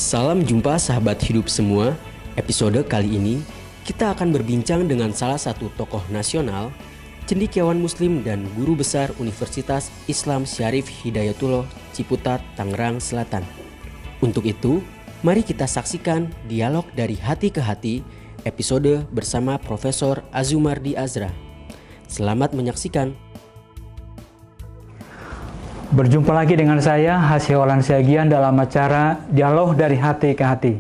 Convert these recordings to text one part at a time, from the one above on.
Salam jumpa sahabat hidup semua. Episode kali ini kita akan berbincang dengan salah satu tokoh nasional, cendekiawan muslim dan guru besar Universitas Islam Syarif Hidayatullah Ciputat, Tangerang Selatan. Untuk itu, mari kita saksikan dialog dari hati ke hati episode bersama Profesor Azumardi Azra. Selamat menyaksikan. Berjumpa lagi dengan saya, Hasyawalan Siagian, dalam acara Dialog dari Hati ke Hati.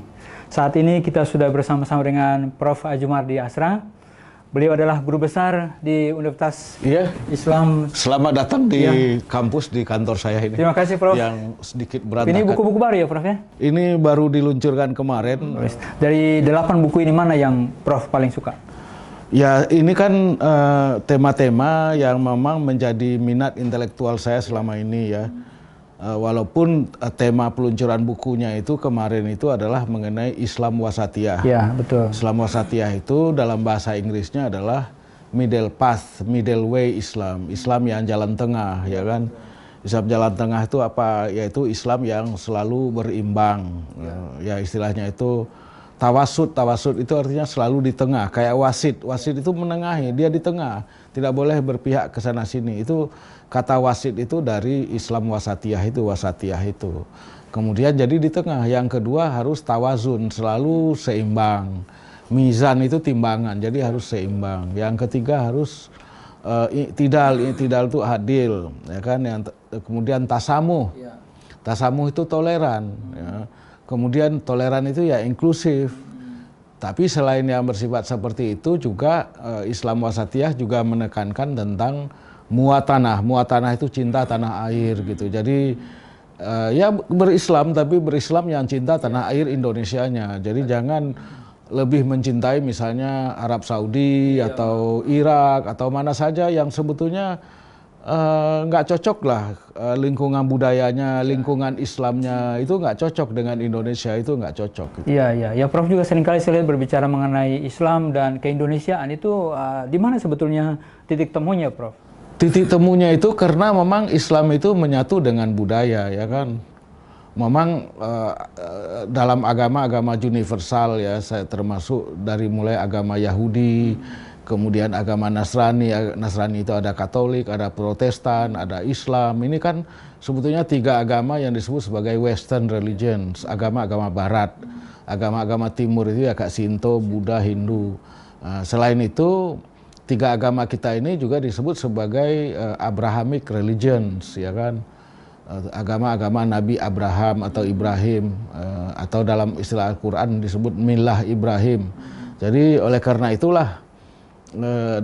Saat ini kita sudah bersama-sama dengan Prof. Azumardi Azra. Beliau adalah guru besar di Universitas Islam. Selamat datang di kampus, di kantor saya ini. Terima kasih, Prof. Yang sedikit berantakan. Ini buku-buku baru ya, Prof, ya? Ini baru diluncurkan kemarin. Dari 8 buku ini, mana yang Prof paling suka? Ya, ini kan tema-tema yang memang menjadi minat intelektual saya selama ini ya. Walaupun tema peluncuran bukunya itu kemarin itu adalah mengenai Islam Wasatiyah. Ya, betul. Islam Wasatiyah itu dalam bahasa Inggrisnya adalah middle path, middle way Islam. Islam yang jalan tengah, ya kan. Islam jalan tengah itu apa? Yaitu Islam yang selalu berimbang. Ya, istilahnya itu tawasud. Tawasud itu artinya selalu di tengah, kayak wasit. Wasit itu menengahi, dia di tengah, tidak boleh berpihak ke sana sini. Itu kata wasit itu dari Islam Wasatiyah itu. Kemudian jadi di tengah. Yang kedua harus tawazun, selalu seimbang. Mizan itu timbangan, jadi harus seimbang. Yang ketiga harus i'tidal itu adil, ya kan. Kemudian tasamuh. Tasamuh itu toleran, ya. Kemudian toleran itu ya inklusif. Tapi selain yang bersifat seperti itu juga Islam Wasatiyah juga menekankan tentang muatanah. Muatanah itu cinta tanah air gitu. Jadi ya berislam, tapi berislam yang cinta tanah air Indonesianya. Jadi jangan lebih mencintai misalnya Arab Saudi atau Irak atau mana saja yang sebetulnya nggak cocok lah, lingkungan budayanya, lingkungan Islamnya itu nggak cocok dengan Indonesia, itu nggak cocok. Gitu. Iya. Ya, Prof juga seringkali saya lihat berbicara mengenai Islam dan keindonesiaan itu di mana sebetulnya titik temunya, Prof? Titik temunya itu karena memang Islam itu menyatu dengan budaya, ya kan. Memang dalam agama universal ya, saya termasuk dari mulai agama Yahudi. Kemudian agama Nasrani itu ada Katolik, ada Protestan, ada Islam. Ini kan sebetulnya 3 agama yang disebut sebagai Western religions, agama-agama Barat. Agama-agama Timur itu ya kayak Shinto, Buddha, Hindu. Selain itu 3 agama kita ini juga disebut sebagai Abrahamic religions, ya kan. Agama-agama Nabi Abraham atau Ibrahim, atau dalam istilah Al-Quran disebut Millah Ibrahim. Jadi oleh karena itulah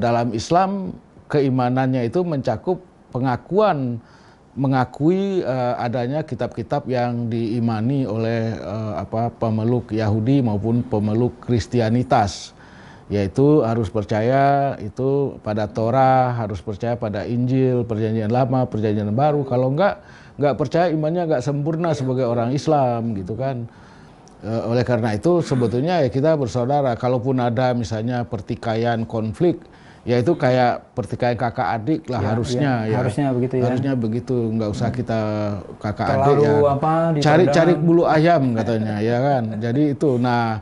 dalam Islam keimanannya itu mencakup mengakui adanya kitab-kitab yang diimani oleh pemeluk Yahudi maupun pemeluk Kristianitas, yaitu harus percaya itu pada Torah, harus percaya pada Injil, Perjanjian Lama, Perjanjian Baru. Kalau nggak percaya, imannya nggak sempurna sebagai orang Islam gitu kan. Oleh karena itu sebetulnya ya kita bersaudara. Kalaupun ada misalnya pertikaian konflik, ya itu kayak pertikaian kakak adik lah harusnya. Harusnya begitu ya. Harusnya begitu, nggak usah kita kakak terlalu adik ya. Cari bulu ayam katanya, ya kan. Jadi itu, nah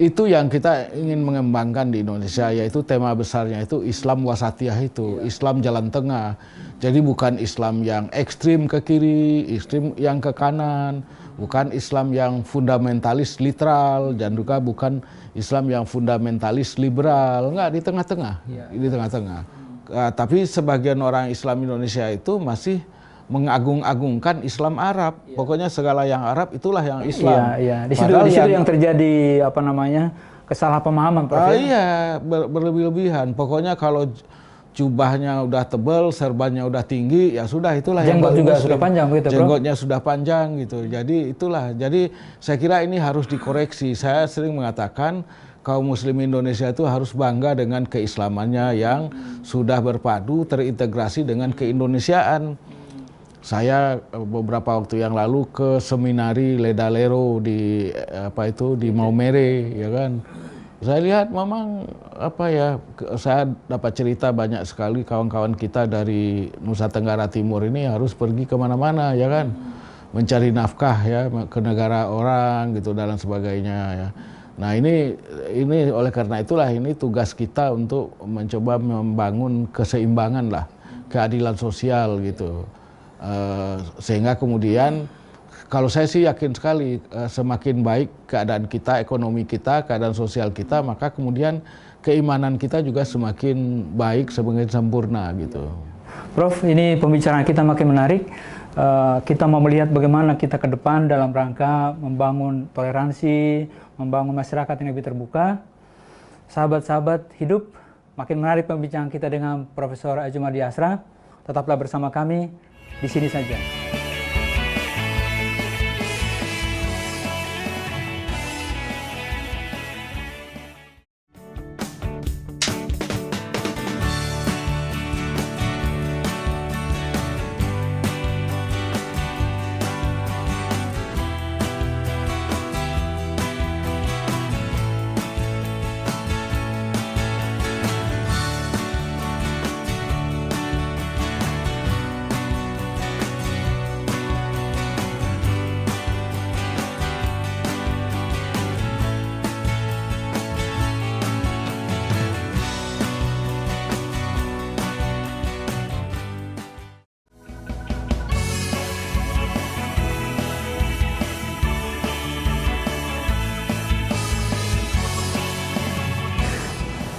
itu yang kita ingin mengembangkan di Indonesia, yaitu tema besarnya itu Islam Wasatiyah itu, Islam jalan tengah. Jadi bukan Islam yang ekstrim ke kiri, ekstrim yang ke kanan. Bukan Islam yang fundamentalis literal, dan juga bukan Islam yang fundamentalis liberal, enggak, di tengah-tengah, di tengah-tengah. Tapi sebagian orang Islam Indonesia itu masih mengagung-agungkan Islam Arab. Pokoknya segala yang Arab itulah yang Islam. Iya. Di situ yang terjadi kesalahpahaman, Prof. Iya, berlebih-lebihan. Pokoknya kalau jubahnya udah tebal, serbannya udah tinggi, ya sudah, itulah yang jenggot juga sudah panjang gitu, Bro. Jenggotnya sudah panjang gitu. Jadi itulah. Jadi saya kira ini harus dikoreksi. Saya sering mengatakan kaum muslim Indonesia itu harus bangga dengan keislamannya yang sudah berpadu, terintegrasi dengan keindonesiaan. Saya beberapa waktu yang lalu ke seminari Ledalero di di Maumere, ya kan. Saya lihat memang saya dapat cerita banyak sekali kawan-kawan kita dari Nusa Tenggara Timur ini harus pergi kemana-mana, ya kan. mencari nafkah ya ke negara orang gitu dan sebagainya ya. Nah ini oleh karena itulah ini tugas kita untuk mencoba membangun keseimbangan lah, keadilan sosial gitu. Sehingga kemudian kalau saya sih yakin sekali semakin baik keadaan kita, ekonomi kita, keadaan sosial kita, maka kemudian keimanan kita juga semakin baik, semakin sempurna gitu. Prof, ini pembicaraan kita makin menarik. Kita mau melihat bagaimana kita ke depan dalam rangka membangun toleransi, membangun masyarakat yang lebih terbuka. Sahabat-sahabat hidup, makin menarik pembicaraan kita dengan Profesor Ajumardi Asra. Tetaplah bersama kami di sini saja.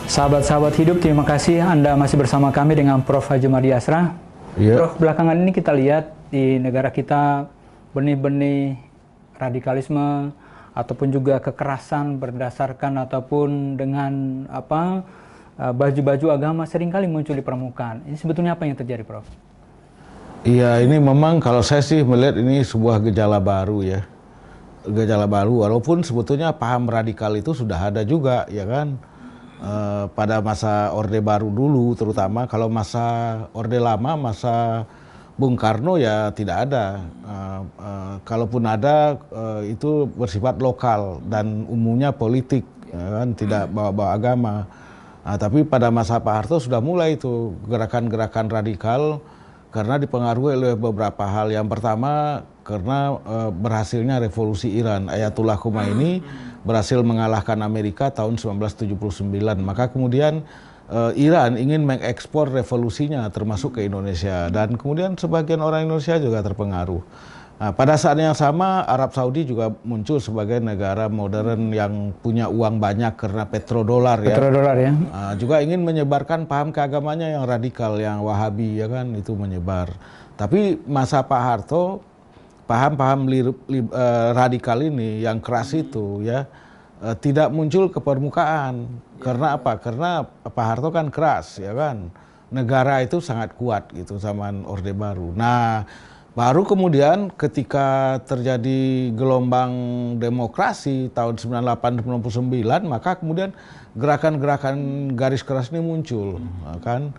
Sahabat-sahabat hidup, terima kasih Anda masih bersama kami dengan Prof. Ajumardi Asra. Yeah. Prof, belakangan ini kita lihat di negara kita benih-benih radikalisme ataupun juga kekerasan berdasarkan ataupun dengan baju-baju agama seringkali muncul di permukaan. Ini sebetulnya apa yang terjadi, Prof? Iya, ini memang kalau saya sih melihat ini sebuah gejala baru ya. Gejala baru, walaupun sebetulnya paham radikal itu sudah ada juga, ya kan? Pada masa Orde Baru dulu terutama, kalau masa Orde Lama, masa Bung Karno ya tidak ada. Kalaupun ada itu bersifat lokal dan umumnya politik, ya kan? Tidak bawa-bawa agama. Tapi pada masa Pak Harto sudah mulai itu gerakan-gerakan radikal karena dipengaruhi oleh beberapa hal. Yang pertama karena berhasilnya revolusi Iran. Ayatullah Khomeini berhasil mengalahkan Amerika tahun 1979. Maka kemudian Iran ingin mengekspor revolusinya termasuk ke Indonesia. Dan kemudian sebagian orang Indonesia juga terpengaruh. Nah, pada saat yang sama Arab Saudi juga muncul sebagai negara modern yang punya uang banyak karena petrodolar ya. Petrodolar ya. Juga ingin menyebarkan paham keagamanya yang radikal, yang Wahabi ya kan, itu menyebar. Tapi masa Pak Harto paham-paham radikal ini yang keras itu ya tidak muncul ke permukaan. Karena apa? Karena Pak Harto kan keras ya kan. Negara itu sangat kuat gitu zaman Orde Baru. Nah, baru kemudian ketika terjadi gelombang demokrasi tahun 98-99, maka kemudian gerakan-gerakan garis keras ini muncul kan.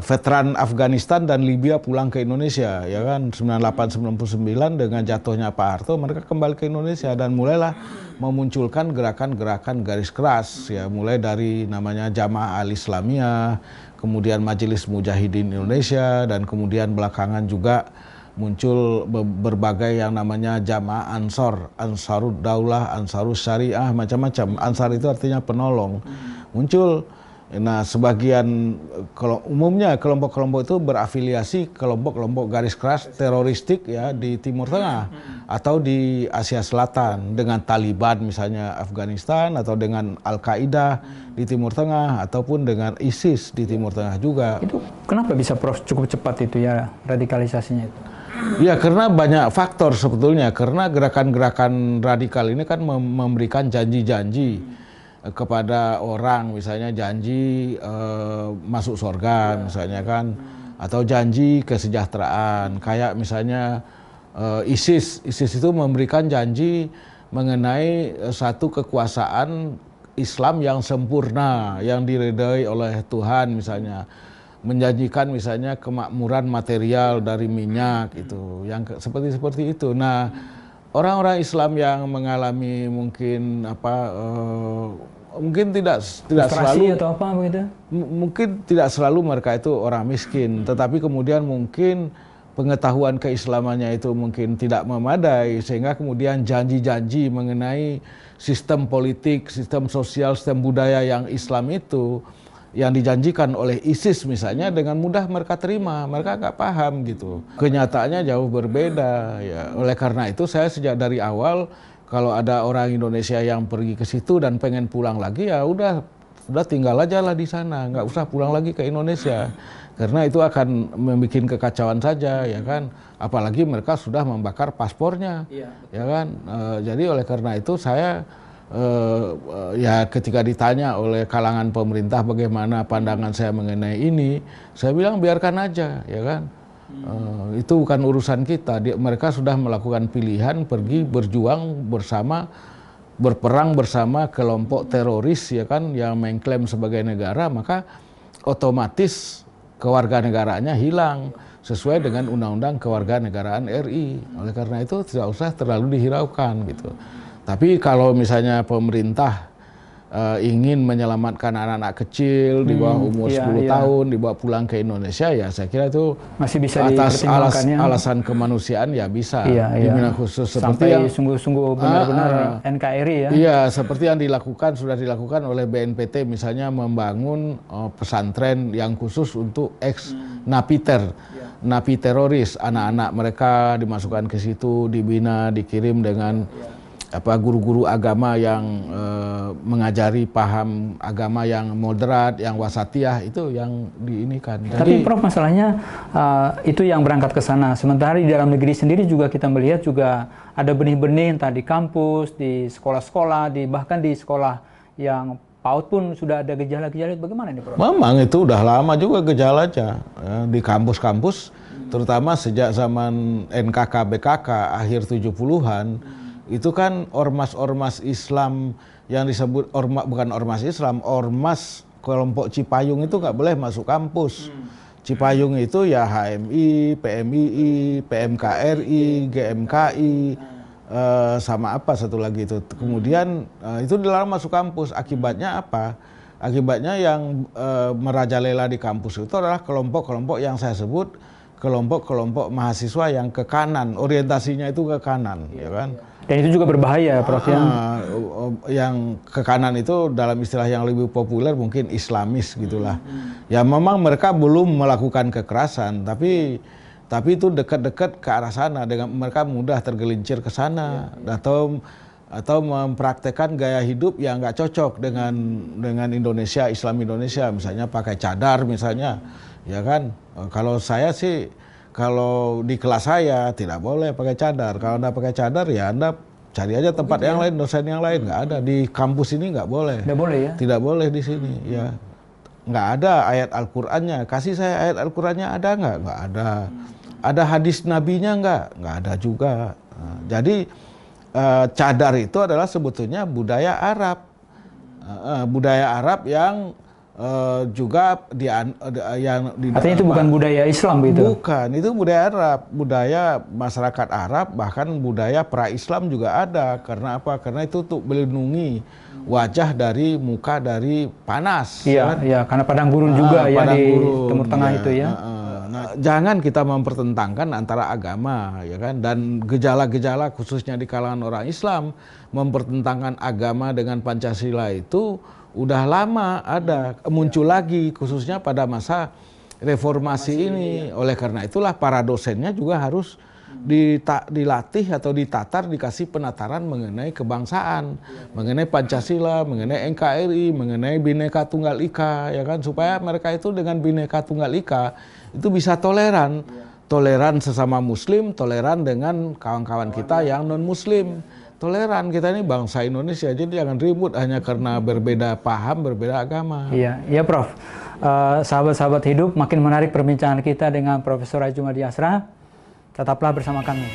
Veteran Afghanistan dan Libya pulang ke Indonesia ya kan 98-99 dengan jatuhnya Pak Harto, mereka kembali ke Indonesia dan mulailah memunculkan gerakan-gerakan garis keras ya, mulai dari namanya Jamaah Al-Islamiyah, kemudian Majelis Mujahidin Indonesia, dan kemudian belakangan juga muncul berbagai yang namanya Jamaah Ansor, Ansarud Daulah, Ansarus Syariah, macam-macam. Ansar itu artinya penolong. Muncul. Nah, sebagian umumnya kelompok-kelompok itu berafiliasi kelompok-kelompok garis keras teroristik ya di Timur Tengah atau di Asia Selatan, dengan Taliban misalnya Afghanistan, atau dengan Al-Qaeda di Timur Tengah, ataupun dengan ISIS di Timur Tengah juga. Itu kenapa bisa Prof cukup cepat itu ya radikalisasinya itu? Ya, karena banyak faktor sebetulnya. Karena gerakan-gerakan radikal ini kan memberikan janji-janji kepada orang, misalnya janji masuk surga misalnya kan, atau janji kesejahteraan. Kayak misalnya ISIS itu memberikan janji mengenai satu kekuasaan Islam yang sempurna, yang diridhai oleh Tuhan misalnya. Menjanjikan misalnya kemakmuran material dari minyak itu, yang seperti itu. Nah, orang-orang Islam yang mengalami mungkin mungkin tidak selalu atau apa begitu? Mungkin tidak selalu mereka itu orang miskin, tetapi kemudian mungkin pengetahuan keislamannya itu mungkin tidak memadai, sehingga kemudian janji-janji mengenai sistem politik, sistem sosial, sistem budaya yang Islam itu yang dijanjikan oleh ISIS misalnya dengan mudah mereka terima, mereka nggak paham gitu. Kenyataannya jauh berbeda ya. Oleh karena itu saya sejak dari awal kalau ada orang Indonesia yang pergi ke situ dan pengen pulang lagi, ya udah tinggal aja lah di sana, nggak usah pulang lagi ke Indonesia. Karena itu akan membuat kekacauan saja, ya kan. Apalagi mereka sudah membakar paspornya, ya kan. Jadi oleh karena itu saya ya ketika ditanya oleh kalangan pemerintah bagaimana pandangan saya mengenai ini, saya bilang biarkan aja, ya kan. Itu bukan urusan kita. Mereka sudah melakukan pilihan pergi berjuang bersama, berperang bersama kelompok teroris, ya kan, yang mengklaim sebagai negara, maka otomatis kewarganegaraannya hilang sesuai dengan Undang-Undang Kewarganegaraan RI. Oleh karena itu tidak usah terlalu dihiraukan gitu. Tapi kalau misalnya pemerintah ingin menyelamatkan anak-anak kecil di bawah umur 10 tahun, dibawa pulang ke Indonesia, ya saya kira itu masih bisa atas alasan kemanusiaan ya bisa. Dimana khusus seperti yang sungguh-sungguh benar-benar NKRI ya. Iya, seperti yang sudah dilakukan oleh BNPT, misalnya membangun pesantren yang khusus untuk ex-napiter, napi teroris, anak-anak mereka dimasukkan ke situ, dibina, dikirim dengan guru-guru agama yang mengajari paham agama yang moderat, yang wasatiyah, itu yang diinikan. Tapi Prof, masalahnya itu yang berangkat ke sana. Sementara di dalam negeri sendiri juga kita melihat juga ada benih-benih entah di kampus, di sekolah-sekolah, bahkan di sekolah yang PAUD pun sudah ada gejala-gejala. Bagaimana ini, Prof? Memang itu udah lama juga gejalanya di kampus-kampus, terutama sejak zaman NKK BKK akhir 70-an. Itu kan ormas-ormas Islam yang disebut bukan ormas Islam, ormas kelompok Cipayung itu nggak boleh masuk kampus. Cipayung itu ya HMI, PMII, PMKRI, GMKI, sama apa satu lagi itu. Kemudian itu dilarang masuk kampus. Akibatnya apa? Akibatnya yang merajalela di kampus itu adalah kelompok-kelompok yang saya sebut kelompok-kelompok mahasiswa yang ke kanan, orientasinya itu ke kanan, ya kan? Dan itu juga berbahaya, Prof. Yang ke kanan itu dalam istilah yang lebih populer mungkin Islamis gitulah. Ya memang mereka belum melakukan kekerasan, tapi itu dekat-dekat ke arah sana, dengan mereka mudah tergelincir ke sana, atau mempraktekkan gaya hidup yang nggak cocok dengan Indonesia, Islam Indonesia, misalnya pakai cadar misalnya, ya kan. Kalau saya sih, kalau di kelas saya tidak boleh pakai cadar. Kalau Anda pakai cadar, ya Anda cari aja tempat yang lain, dosen yang lain. Nggak ada di kampus ini, nggak boleh. Nggak boleh ya? Tidak boleh di sini, ya. Nggak ada ayat Al-Qur'annya. Kasih saya ayat Al-Qur'annya, ada nggak? Nggak ada. Ada hadis nabinya nggak? Nggak ada juga. Jadi cadar itu adalah sebetulnya budaya Arab. Budaya Arab yang juga artinya itu bukan budaya Islam gitu? Bukan, itu budaya Arab, budaya masyarakat Arab, bahkan budaya pra-Islam juga ada. Karena apa? Karena itu untuk melindungi wajah dari muka dari panas. Iya, kan? Iya, karena padang gurun juga ya di Timur Tengah itu ya. Jangan kita mempertentangkan antara agama, ya kan, dan gejala-gejala khususnya di kalangan orang Islam mempertentangkan agama dengan Pancasila itu udah lama ada, muncul lagi khususnya pada masa reformasi ini. Oleh karena itulah para dosennya juga harus dilatih atau ditatar, dikasih penataran mengenai kebangsaan, mengenai Pancasila, mengenai NKRI, mengenai Bhinneka Tunggal Ika, ya kan, supaya mereka itu dengan Bhinneka Tunggal Ika itu bisa toleran sesama Muslim, toleran dengan kawan-kawan kita yang non Muslim. Toleran, kita ini bangsa Indonesia, jadi jangan ribut hanya karena berbeda paham, berbeda agama. Iya, Prof. Sahabat-sahabat hidup, makin menarik perbincangan kita dengan Profesor Adjumardi Asra. Tetaplah bersama kami.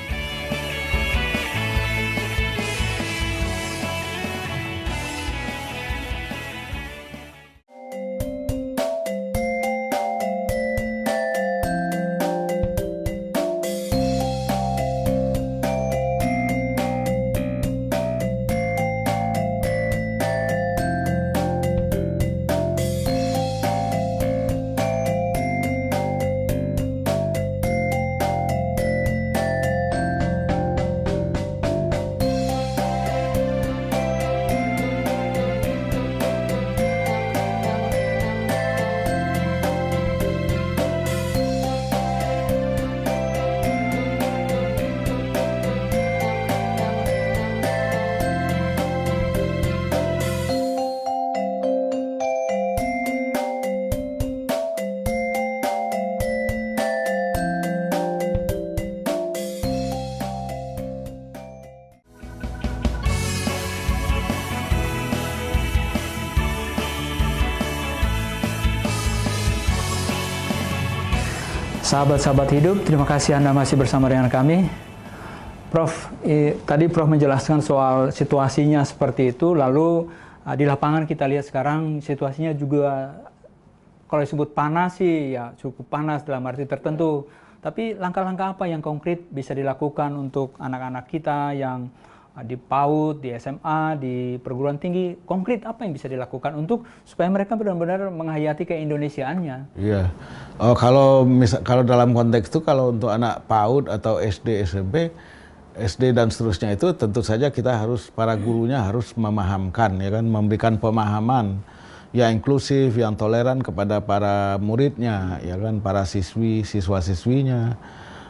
Sahabat-sahabat hidup, terima kasih Anda masih bersama dengan kami. Prof, tadi Prof menjelaskan soal situasinya seperti itu, lalu di lapangan kita lihat sekarang situasinya juga kalau disebut panas sih ya cukup panas dalam arti tertentu. Tapi langkah-langkah apa yang konkret bisa dilakukan untuk anak-anak kita yang di PAUD, di SMA, di perguruan tinggi, konkret apa yang bisa dilakukan untuk supaya mereka benar-benar menghayati keindonesiaannya? Iya, kalau dalam konteks itu kalau untuk anak PAUD atau SD, SMP, SD dan seterusnya itu tentu saja kita harus, para gurunya harus memahamkan, ya kan, memberikan pemahaman yang inklusif, yang toleran kepada para muridnya, ya kan, para siswa-siswinya.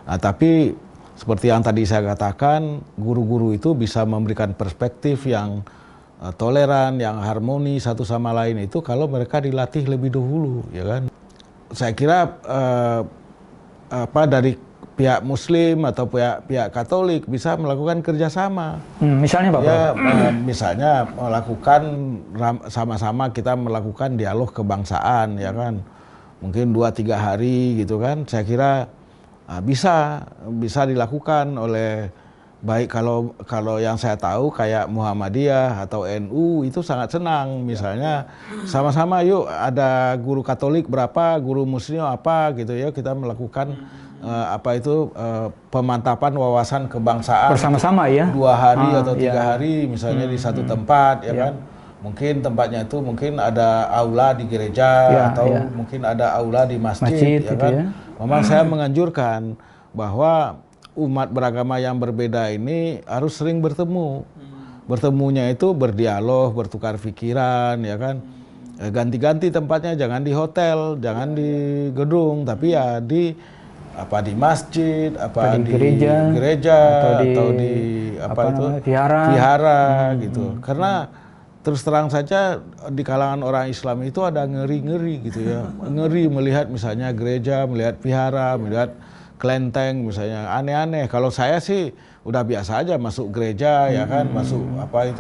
Nah, tapi seperti yang tadi saya katakan, guru-guru itu bisa memberikan perspektif yang toleran, yang harmoni satu sama lain itu kalau mereka dilatih lebih dahulu, ya kan. Saya kira dari pihak Muslim atau pihak Katolik bisa melakukan kerjasama. Misalnya Pak? Ya, misalnya melakukan sama-sama kita melakukan dialog kebangsaan, ya kan. Mungkin 2-3 hari gitu kan. Saya kira bisa dilakukan oleh, baik kalau yang saya tahu kayak Muhammadiyah atau NU itu sangat senang, misalnya sama-sama yuk ada guru Katolik berapa, guru Muslim apa gitu ya, kita melakukan pemantapan wawasan kebangsaan bersama-sama ya, 2 hari atau 3 hari misalnya di satu tempat, ya kan. Mungkin tempatnya itu mungkin ada aula di gereja atau mungkin ada aula di masjid, ya kan. Memang saya menganjurkan bahwa umat beragama yang berbeda ini harus sering bertemu. Bertemunya itu berdialog, bertukar pikiran, ya kan. Ganti-ganti tempatnya, jangan di hotel, jangan di gedung, tapi ya di masjid, di gereja atau di vihara gitu. Karena terus terang saja di kalangan orang Islam itu ada ngeri-ngeri gitu ya. Ngeri melihat misalnya gereja, melihat vihara, melihat kelenteng misalnya, aneh-aneh. Kalau saya sih udah biasa aja masuk gereja, ya kan, masuk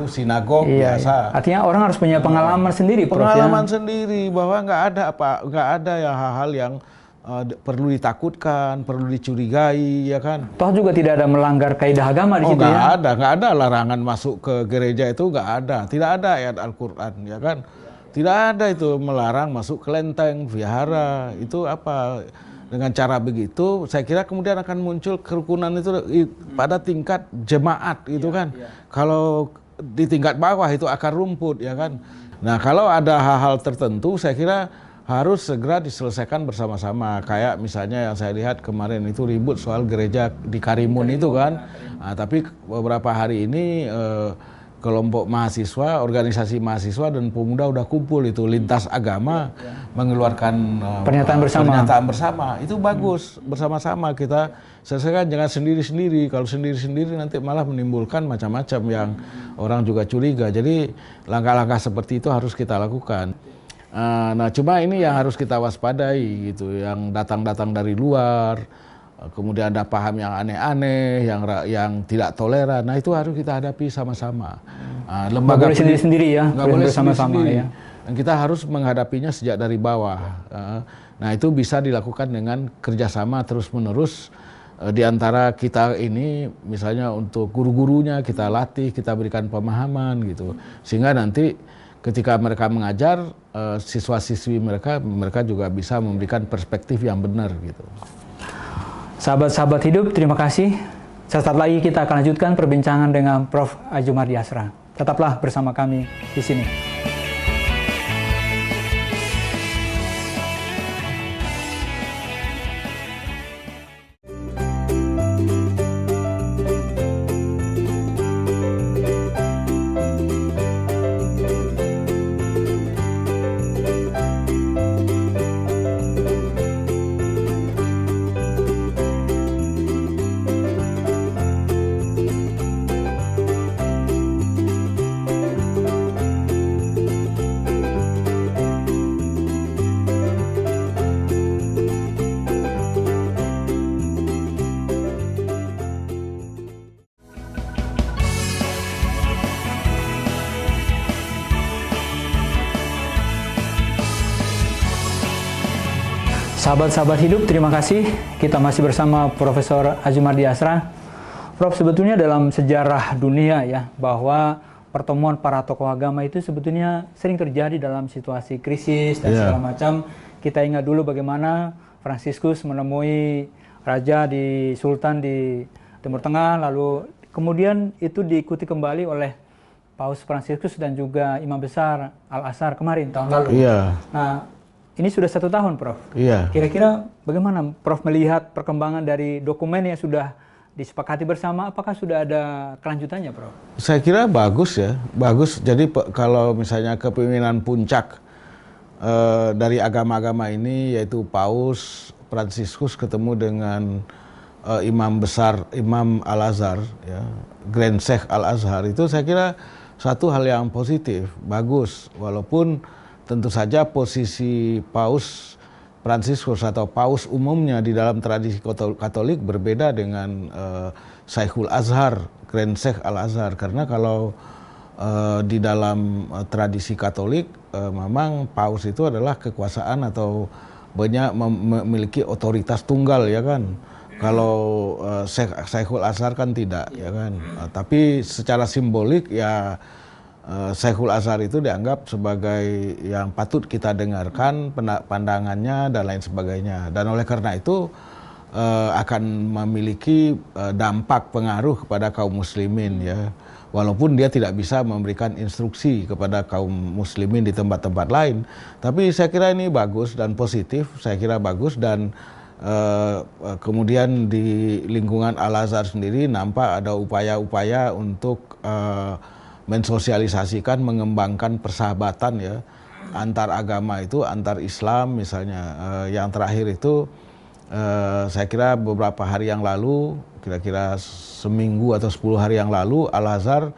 sinagog biasa. Artinya orang harus punya pengalaman sendiri, Prof. Pengalaman sendiri bahwa nggak ada ya hal-hal yang perlu ditakutkan, perlu dicurigai, ya kan. Toh juga tidak ada melanggar kaidah agama di situ ya. Nggak ada larangan masuk ke gereja itu, nggak ada. Tidak ada ayat Al-Quran, ya kan. Tidak ada itu melarang masuk kelenteng, vihara, itu apa. Dengan cara begitu, saya kira kemudian akan muncul kerukunan itu pada tingkat jemaat, gitu kan. Kalau di tingkat bawah itu akar rumput, ya kan. Nah, kalau ada hal-hal tertentu, saya kira harus segera diselesaikan bersama-sama. Kayak misalnya yang saya lihat kemarin itu ribut soal gereja di Karimun itu kan. Nah, tapi beberapa hari ini kelompok mahasiswa, organisasi mahasiswa dan pemuda udah kumpul itu lintas agama mengeluarkan pernyataan bersama. Itu bagus, bersama-sama kita selesaikan, jangan sendiri-sendiri. Kalau sendiri-sendiri nanti malah menimbulkan macam-macam yang orang juga curiga. Jadi langkah-langkah seperti itu harus kita lakukan. Nah, cuma ini yang harus kita waspadai gitu, yang datang-datang dari luar, kemudian ada paham yang aneh-aneh, yang tidak toleran. Nah, itu harus kita hadapi sama-sama. Lembaga boleh sendiri-sendiri ya, nggak boleh bersama-sama ya. Dan kita harus menghadapinya sejak dari bawah. Nah, itu bisa dilakukan dengan kerjasama terus-menerus di antara kita ini, misalnya untuk guru-gurunya kita latih, kita berikan pemahaman gitu, sehingga nanti ketika mereka mengajar, siswa-siswi mereka juga bisa memberikan perspektif yang benar gitu. Sahabat-sahabat hidup, terima kasih. Sesaat lagi kita akan lanjutkan perbincangan dengan Prof. Ajumardi Asra. Tetaplah bersama kami di sini. Sahabat-sahabat hidup, terima kasih. Kita masih bersama Profesor Azumardi Asra. Prof, sebetulnya dalam sejarah dunia ya, bahwa pertemuan para tokoh agama itu sebetulnya sering terjadi dalam situasi krisis dan segala macam. Kita ingat dulu bagaimana Fransiskus menemui raja sultan di Timur Tengah, lalu kemudian itu diikuti kembali oleh Paus Fransiskus dan juga Imam Besar Al-Azhar kemarin tahun lalu. Nah, ini sudah 1 tahun, Prof. Kira-kira bagaimana Prof melihat perkembangan dari dokumen yang sudah disepakati bersama? Apakah sudah ada kelanjutannya, Prof? Saya kira bagus ya, bagus. Jadi kalau misalnya kepemimpinan puncak dari agama-agama ini, yaitu Paus Fransiskus ketemu dengan Imam Besar, Imam Al-Azhar, ya, Grand Sheikh Al-Azhar, itu saya kira satu hal yang positif, bagus. Walaupun tentu saja posisi Paus Fransiskus atau Paus umumnya di dalam tradisi Katolik berbeda dengan Syekhul Azhar, Grand Sheikh Al-Azhar. Karena kalau di dalam tradisi Katolik, memang Paus itu adalah kekuasaan atau banyak memiliki otoritas tunggal, ya kan. Kalau Syekhul Azhar kan tidak, ya kan. Tapi secara simbolik ya, Syekhul Azhar itu dianggap sebagai yang patut kita dengarkan pandangannya dan lain sebagainya. Dan oleh karena itu akan memiliki dampak pengaruh kepada kaum muslimin, ya. Walaupun dia tidak bisa memberikan instruksi kepada kaum muslimin di tempat-tempat lain. Tapi saya kira ini bagus dan positif, saya kira bagus. Dan kemudian di lingkungan Al-Azhar sendiri nampak ada upaya-upaya untuk mensosialisasikan, mengembangkan persahabatan, ya, antar agama itu, antar Islam misalnya. Yang terakhir itu saya kira beberapa hari yang lalu, kira-kira seminggu atau 10 hari yang lalu, Al-Azhar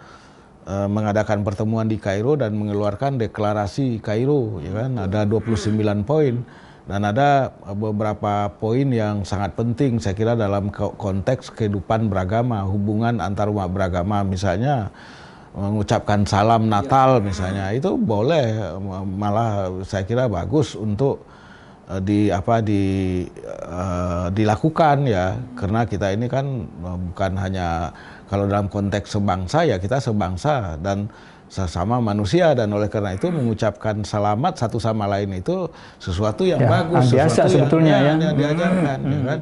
mengadakan pertemuan di Kairo dan mengeluarkan deklarasi Kairo, ya kan. Ada 29 poin dan ada beberapa poin yang sangat penting saya kira dalam konteks kehidupan beragama, hubungan antar umat beragama. Misalnya mengucapkan salam Natal misalnya, itu boleh, malah saya kira bagus untuk dilakukan, ya, karena kita ini kan bukan hanya kalau dalam konteks sebangsa, ya kita sebangsa dan sesama manusia, dan oleh karena itu mengucapkan selamat satu sama lain itu sesuatu yang bagus, biasa sesuatu sebetulnya yang diajarkan, ya kan.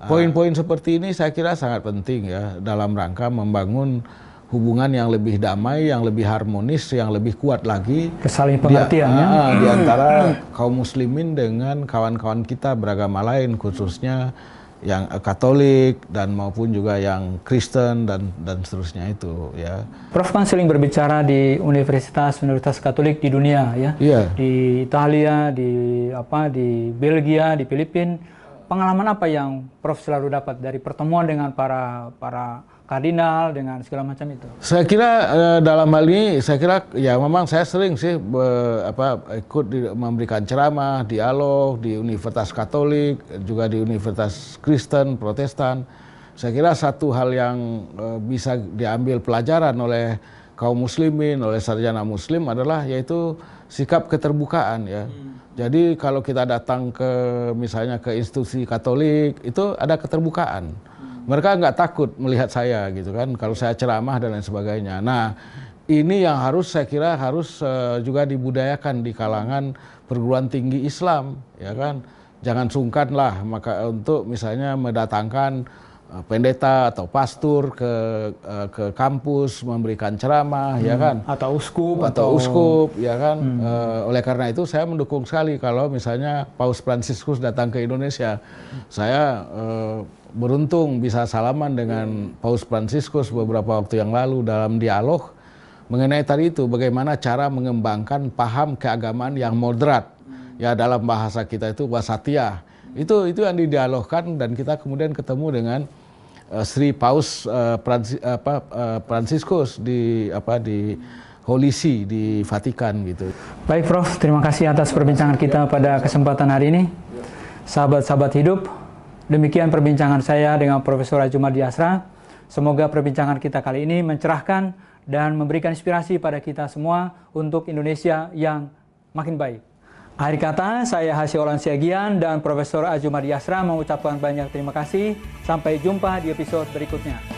Poin-poin seperti ini saya kira sangat penting, ya, dalam rangka membangun hubungan yang lebih damai, yang lebih harmonis, yang lebih kuat lagi, kesaling pengertiannya di antara kaum muslimin dengan kawan-kawan kita beragama lain, khususnya yang Katolik dan maupun juga yang Kristen dan seterusnya itu, ya. Prof kan sering berbicara di universitas Katolik di dunia, ya. Di Italia, di Belgia, di Filipina. Pengalaman apa yang Prof selalu dapat dari pertemuan dengan para kardinal dengan segala macam itu? Saya kira dalam hal ini, saya kira ya memang saya sering sih ikut memberikan ceramah, dialog di Universitas Katolik, juga di Universitas Kristen, Protestan. Saya kira satu hal yang bisa diambil pelajaran oleh kaum muslimin, oleh sarjana muslim adalah yaitu sikap keterbukaan, ya. Jadi kalau kita datang misalnya ke institusi Katolik, itu ada keterbukaan. Mereka nggak takut melihat saya, gitu kan, kalau saya ceramah dan lain sebagainya. Nah, ini yang saya kira harus juga dibudayakan di kalangan perguruan tinggi Islam, ya kan. Jangan sungkan lah untuk misalnya mendatangkan pendeta atau pastor ke kampus memberikan ceramah, ya kan, atau uskup, ya kan. Oleh karena itu saya mendukung sekali kalau misalnya Paus Fransiskus datang ke Indonesia. Saya beruntung bisa salaman dengan Paus Fransiskus beberapa waktu yang lalu dalam dialog mengenai tadi itu, bagaimana cara mengembangkan paham keagamaan yang moderat, ya, dalam bahasa kita itu wasatiyah. Itu yang didialogkan, dan kita kemudian ketemu dengan Sri Paus Fransiskus di Holy See di Vatikan, gitu. Baik, Prof, terima kasih atas perbincangan kita pada kesempatan hari ini. Sahabat-sahabat hidup, demikian perbincangan saya dengan Profesor Azumardi Asra. Semoga perbincangan kita kali ini mencerahkan dan memberikan inspirasi pada kita semua untuk Indonesia yang makin baik. Akhir kata, saya Hasyolan Siagian dan Profesor Azumardi Asra mengucapkan banyak terima kasih. Sampai jumpa di episode berikutnya.